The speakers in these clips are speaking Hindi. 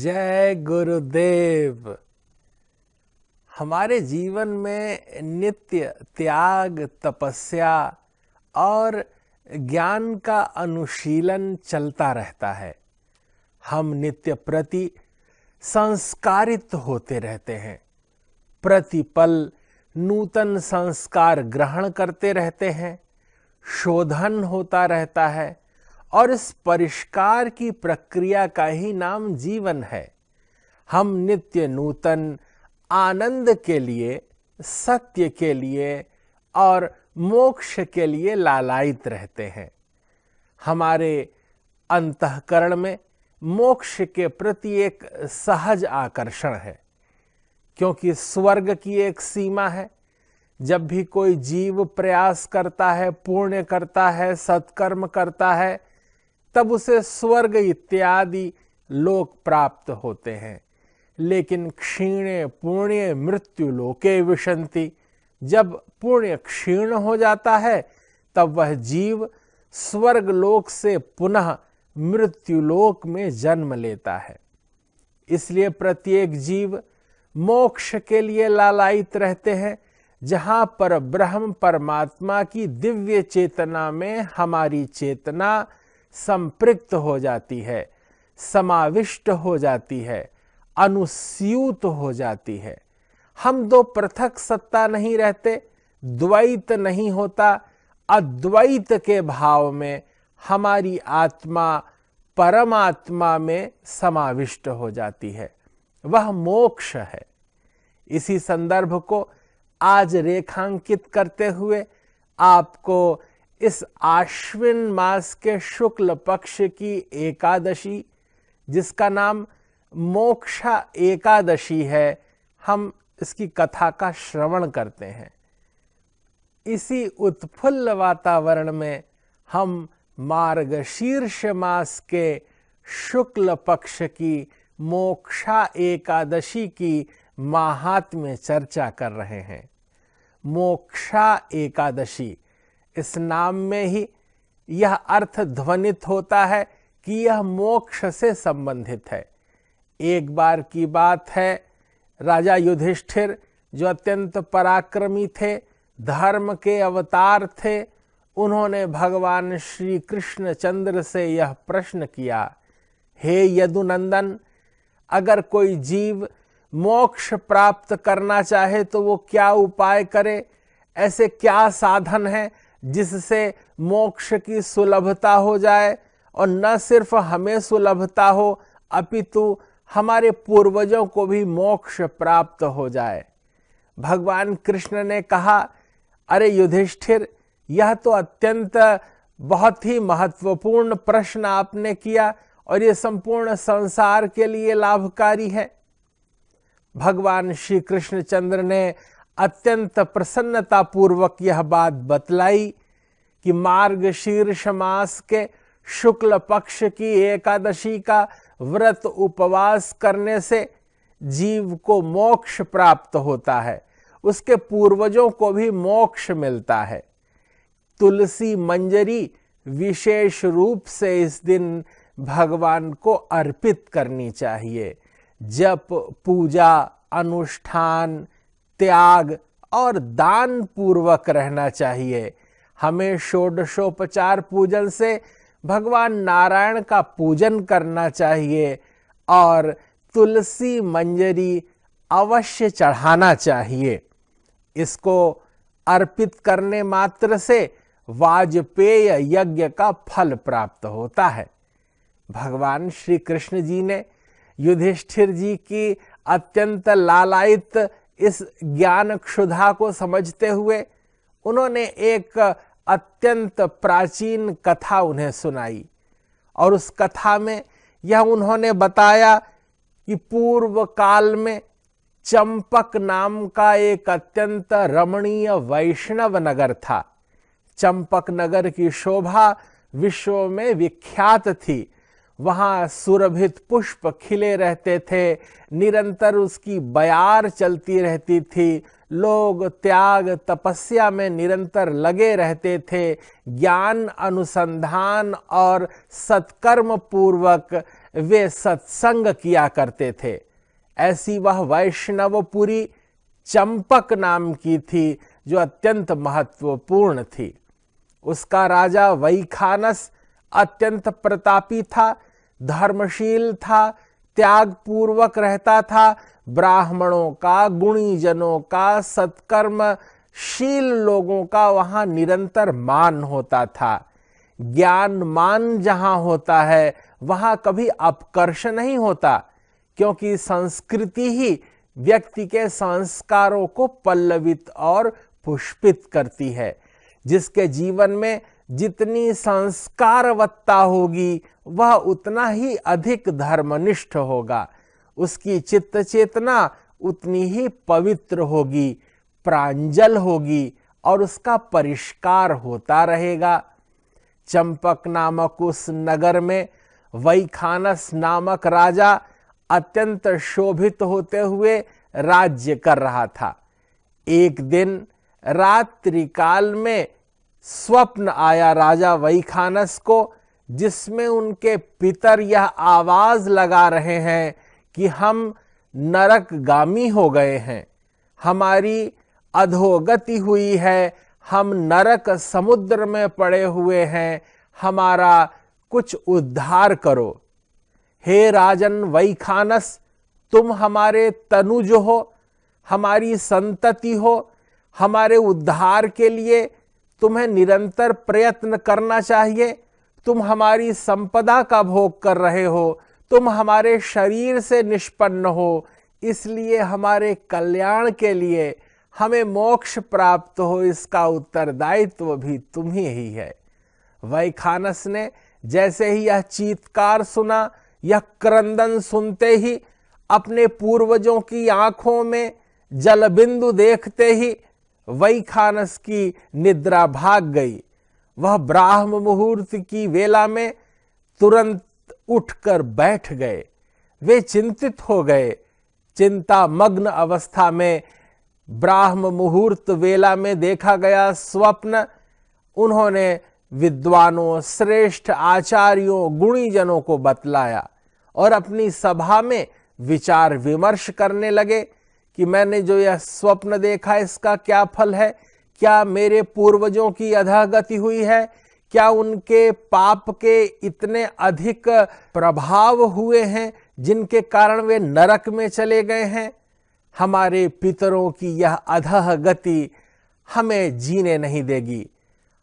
जय गुरुदेव। हमारे जीवन में नित्य त्याग, तपस्या और ज्ञान का अनुशीलन चलता रहता है। हम नित्य प्रति संस्कारित होते रहते हैं, प्रतिपल नूतन संस्कार ग्रहण करते रहते हैं, शोधन होता रहता है और इस परिष्कार की प्रक्रिया का ही नाम जीवन है। हम नित्य नूतन आनंद के लिए, सत्य के लिए और मोक्ष के लिए लालायित रहते हैं। हमारे अंतःकरण में मोक्ष के प्रति एक सहज आकर्षण है, क्योंकि स्वर्ग की एक सीमा है। जब भी कोई जीव प्रयास करता है, पुण्य करता है, सत्कर्म करता है, तब उसे स्वर्ग इत्यादि लोक प्राप्त होते हैं। लेकिन क्षीणे पुण्य मृत्यु लोके विशन्ति, जब पुण्य क्षीण हो जाता है तब वह जीव स्वर्ग लोक से पुनः मृत्यु लोक में जन्म लेता है। इसलिए प्रत्येक जीव मोक्ष के लिए लालायित रहते हैं, जहां पर ब्रह्म परमात्मा की दिव्य चेतना में हमारी चेतना संपृक्त हो जाती है, समाविष्ट हो जाती है, अनुस्यूत हो जाती है। हम दो पृथक सत्ता नहीं रहते, द्वैत नहीं होता। अद्वैत के भाव में हमारी आत्मा परमात्मा में समाविष्ट हो जाती है, वह मोक्ष है। इसी संदर्भ को आज रेखांकित करते हुए आपको इस आश्विन मास के शुक्ल पक्ष की एकादशी, जिसका नाम मोक्षा एकादशी है, हम इसकी कथा का श्रवण करते हैं। इसी उत्फुल्ल वातावरण में हम मार्गशीर्ष मास के शुक्ल पक्ष की मोक्षा एकादशी की माहात्म्य चर्चा कर रहे हैं। मोक्षा एकादशी, इस नाम में ही यह अर्थ ध्वनित होता है कि यह मोक्ष से संबंधित है। एक बार की बात है, राजा युधिष्ठिर जो अत्यंत पराक्रमी थे, धर्म के अवतार थे, उन्होंने भगवान श्री कृष्ण चंद्र से यह प्रश्न किया, हे यदुनंदन, अगर कोई जीव मोक्ष प्राप्त करना चाहे तो वो क्या उपाय करे? ऐसे क्या साधन है जिससे मोक्ष की सुलभता हो जाए, और न सिर्फ हमें सुलभता हो अपितु हमारे पूर्वजों को भी मोक्ष प्राप्त हो जाए? भगवान कृष्ण ने कहा, अरे युधिष्ठिर, यह तो अत्यंत बहुत ही महत्वपूर्ण प्रश्न आपने किया और ये संपूर्ण संसार के लिए लाभकारी है। भगवान श्री कृष्णचंद्र ने अत्यंत प्रसन्नता पूर्वक यह बात बतलाई कि मार्गशीर्ष मास के शुक्ल पक्ष की एकादशी का व्रत उपवास करने से जीव को मोक्ष प्राप्त होता है, उसके पूर्वजों को भी मोक्ष मिलता है। तुलसी मंजरी विशेष रूप से इस दिन भगवान को अर्पित करनी चाहिए। जप, पूजा, अनुष्ठान, त्याग और दान पूर्वक रहना चाहिए। हमें षोडशोपचार पूजन से भगवान नारायण का पूजन करना चाहिए और तुलसी मंजरी अवश्य चढ़ाना चाहिए। इसको अर्पित करने मात्र से वाजपेय यज्ञ का फल प्राप्त होता है। भगवान श्री कृष्ण जी ने युधिष्ठिर जी की अत्यंत लालायित इस ज्ञान क्षुधा को समझते हुए उन्होंने एक अत्यंत प्राचीन कथा उन्हें सुनाई, और उस कथा में यह उन्होंने बताया कि पूर्व काल में चंपक नाम का एक अत्यंत रमणीय वैष्णव नगर था। चंपक नगर की शोभा विश्व में विख्यात थी। वहां सुरभित पुष्प खिले रहते थे, निरंतर उसकी बयार चलती रहती थी, लोग त्याग तपस्या में निरंतर लगे रहते थे, ज्ञान अनुसंधान और सत्कर्म पूर्वक वे सत्संग किया करते थे। ऐसी वह वैष्णवपुरी चंपक नाम की थी जो अत्यंत महत्वपूर्ण थी। उसका राजा वैखानस अत्यंत प्रतापी था, धर्मशील था, त्याग पूर्वक रहता था, ब्राह्मणों का, गुणीजनों का, सत्कर्मशील लोगों का वहां निरंतर मान होता था। ज्ञान मान जहां होता है वहां कभी अपकर्ष नहीं होता, क्योंकि संस्कृति ही व्यक्ति के संस्कारों को पल्लवित और पुष्पित करती है। जिसके जीवन में जितनी संस्कारवत्ता होगी वह उतना ही अधिक धर्मनिष्ठ होगा, उसकी चित्त चेतना उतनी ही पवित्र होगी, प्रांजल होगी और उसका परिष्कार होता रहेगा। चंपक नामक उस नगर में वैखानस नामक राजा अत्यंत शोभित होते हुए राज्य कर रहा था। एक दिन रात्रि काल में स्वप्न आया राजा वैखानस को, जिसमें उनके पितर यह आवाज लगा रहे हैं कि हम नरकगामी हो गए हैं, हमारी अधोगति हुई है, हम नरक समुद्र में पड़े हुए हैं, हमारा कुछ उद्धार करो। हे राजन वैखानस, तुम हमारे तनुज हो, हमारी संतति हो, हमारे उद्धार के लिए तुम्हें निरंतर प्रयत्न करना चाहिए। तुम हमारी संपदा का भोग कर रहे हो, तुम हमारे शरीर से निष्पन्न हो, इसलिए हमारे कल्याण के लिए हमें मोक्ष प्राप्त हो, इसका उत्तरदायित्व भी तुम्ही ही है। वैखानस ने जैसे ही यह चीत्कार सुना, यह क्रंदन सुनते ही अपने पूर्वजों की आंखों में जलबिंदु देखते ही वैखानस की निद्रा भाग गई। वह ब्राह्म मुहूर्त की वेला में तुरंत उठकर बैठ गए। वे चिंतित हो गए। चिंता मग्न अवस्था में ब्राह्म मुहूर्त वेला में देखा गया स्वप्न उन्होंने विद्वानों, श्रेष्ठ आचार्यों, गुणीजनों को बतलाया और अपनी सभा में विचार विमर्श करने लगे कि मैंने जो यह स्वप्न देखा इसका क्या फल है, क्या मेरे पूर्वजों की अधोगति हुई है, क्या उनके पाप के इतने अधिक प्रभाव हुए हैं जिनके कारण वे नरक में चले गए हैं। हमारे पितरों की यह अधोगति हमें जीने नहीं देगी।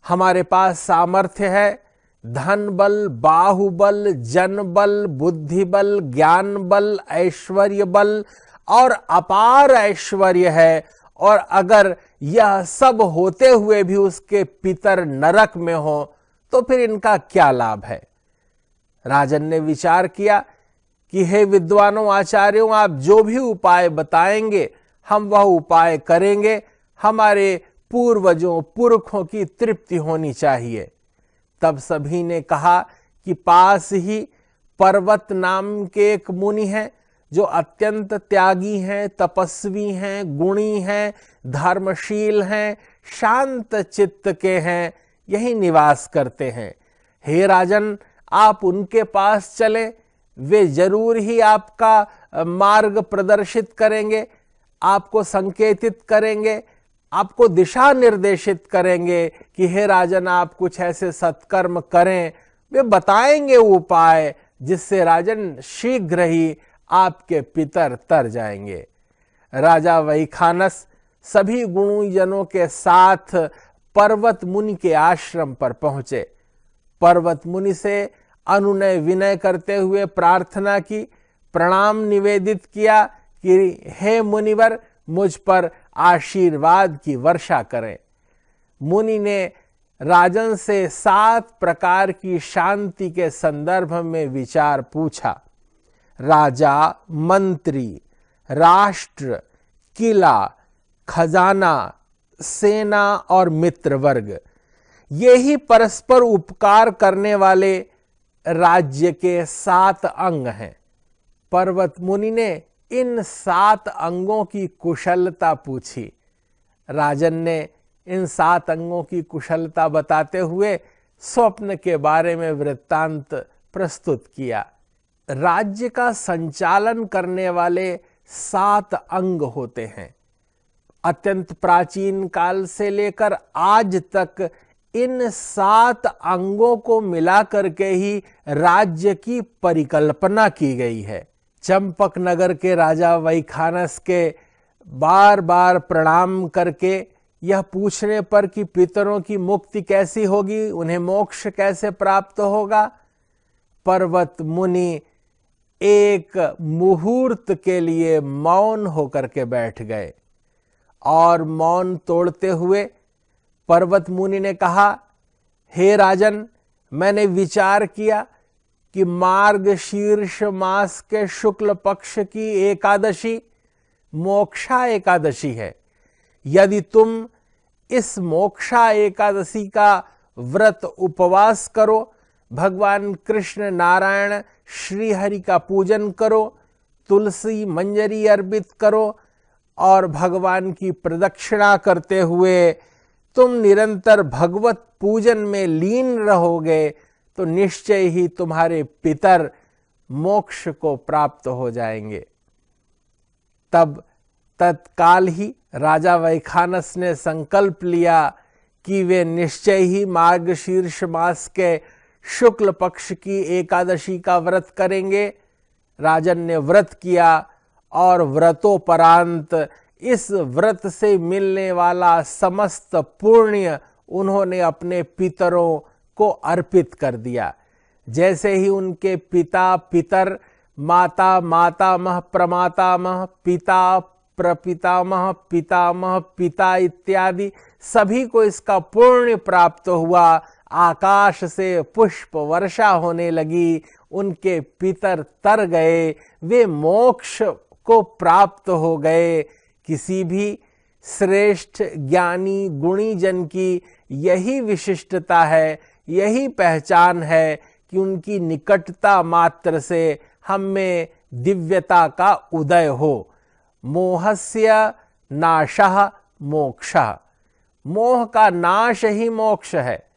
हमारे पास सामर्थ्य है, धन बल, बाहुबल, जन बल, बुद्धि बल, ज्ञान बल, ऐश्वर्य बल और अपार ऐश्वर्य है, और अगर यह सब होते हुए भी उसके पितर नरक में हो तो फिर इनका क्या लाभ है। राजन ने विचार किया कि हे विद्वानों, आचार्यों, आप जो भी उपाय बताएंगे हम वह उपाय करेंगे, हमारे पूर्वजों, पुरखों की तृप्ति होनी चाहिए। तब सभी ने कहा कि पास ही पर्वत नाम के एक मुनि हैं जो अत्यंत त्यागी हैं, तपस्वी हैं, गुणी हैं, धर्मशील हैं, शांत चित्त के हैं, यही निवास करते हैं। हे राजन, आप उनके पास चलें, वे जरूर ही आपका मार्ग प्रदर्शित करेंगे, आपको संकेतित करेंगे, आपको दिशा निर्देशित करेंगे कि हे राजन आप कुछ ऐसे सत्कर्म करें। वे बताएंगे उपाय जिससे राजन शीघ्र ही आपके पितर तर जाएंगे। राजा वैखानस सभी गुणीजनों के साथ पर्वत मुनि के आश्रम पर पहुंचे। पर्वत मुनि से अनुनय विनय करते हुए प्रार्थना की, प्रणाम निवेदित किया कि हे मुनिवर, मुझ पर आशीर्वाद की वर्षा करें। मुनि ने राजन से 7 प्रकार की शांति के संदर्भ में विचार पूछा। राजा, मंत्री, राष्ट्र, किला, खजाना, सेना और मित्र वर्ग, ये ही परस्पर उपकार करने वाले राज्य के 7 अंग हैं। पर्वत मुनि ने इन 7 अंगों की कुशलता पूछी। राजन ने इन 7 अंगों की कुशलता बताते हुए स्वप्न के बारे में वृत्तांत प्रस्तुत किया। राज्य का संचालन करने वाले 7 अंग होते हैं। अत्यंत प्राचीन काल से लेकर आज तक इन 7 अंगों को मिला करके ही राज्य की परिकल्पना की गई है। चंपक नगर के राजा वैखानस के बार बार प्रणाम करके यह पूछने पर कि पितरों की मुक्ति कैसी होगी, उन्हें मोक्ष कैसे प्राप्त होगा, पर्वत मुनि एक मुहूर्त के लिए मौन होकर के बैठ गए और मौन तोड़ते हुए पर्वत मुनि ने कहा, हे राजन, मैंने विचार किया कि मार्गशीर्ष मास के शुक्ल पक्ष की एकादशी मोक्षा एकादशी है। यदि तुम इस मोक्षा एकादशी का व्रत उपवास करो, भगवान कृष्ण नारायण श्री हरि का पूजन करो, तुलसी मंजरी अर्पित करो और भगवान की प्रदक्षिणा करते हुए तुम निरंतर भगवत पूजन में लीन रहोगे तो निश्चय ही तुम्हारे पितर मोक्ष को प्राप्त हो जाएंगे। तब तत्काल ही राजा वैखानस ने संकल्प लिया कि वे निश्चय ही मार्गशीर्ष मास के शुक्ल पक्ष की एकादशी का व्रत करेंगे। राजन ने व्रत किया और व्रतोपरांत इस व्रत से मिलने वाला समस्त पुण्य उन्होंने अपने पितरों को अर्पित कर दिया। जैसे ही उनके पिता पितर, माता मातामह प्रमातामह, पिता प्रपितामह, पितामह पिता इत्यादि सभी को इसका पुण्य प्राप्त हुआ, आकाश से पुष्प वर्षा होने लगी, उनके पितर तर गए, वे मोक्ष को प्राप्त हो गए। किसी भी श्रेष्ठ ज्ञानी गुणी जन की यही विशिष्टता है, यही पहचान है कि उनकी निकटता मात्र से हम में दिव्यता का उदय हो। मोहस्य नाशः मोक्षः, मोह का नाश ही मोक्ष है।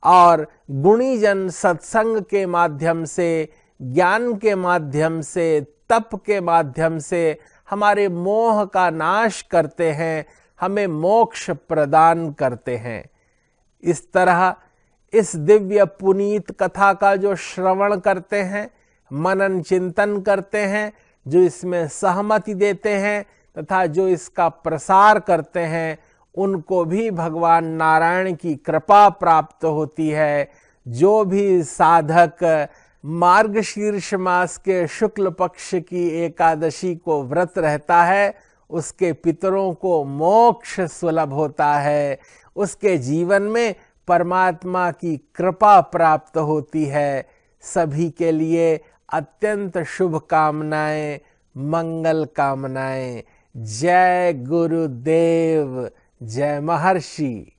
और गुणीजन सत्संग के माध्यम से, ज्ञान के माध्यम से, तप के माध्यम से हमारे मोह का नाश करते हैं, हमें मोक्ष प्रदान करते हैं। इस तरह इस दिव्य पुनीत कथा का जो श्रवण करते हैं, मनन चिंतन करते हैं, जो इसमें सहमति देते हैं तथा जो इसका प्रसार करते हैं, उनको भी भगवान नारायण की कृपा प्राप्त होती है। जो भी साधक मार्गशीर्ष मास के शुक्ल पक्ष की एकादशी को व्रत रहता है, उसके पितरों को मोक्ष सुलभ होता है, उसके जीवन में परमात्मा की कृपा प्राप्त होती है। सभी के लिए अत्यंत शुभ कामनाएं, मंगल कामनाएं। जय गुरुदेव, जय महर्षि।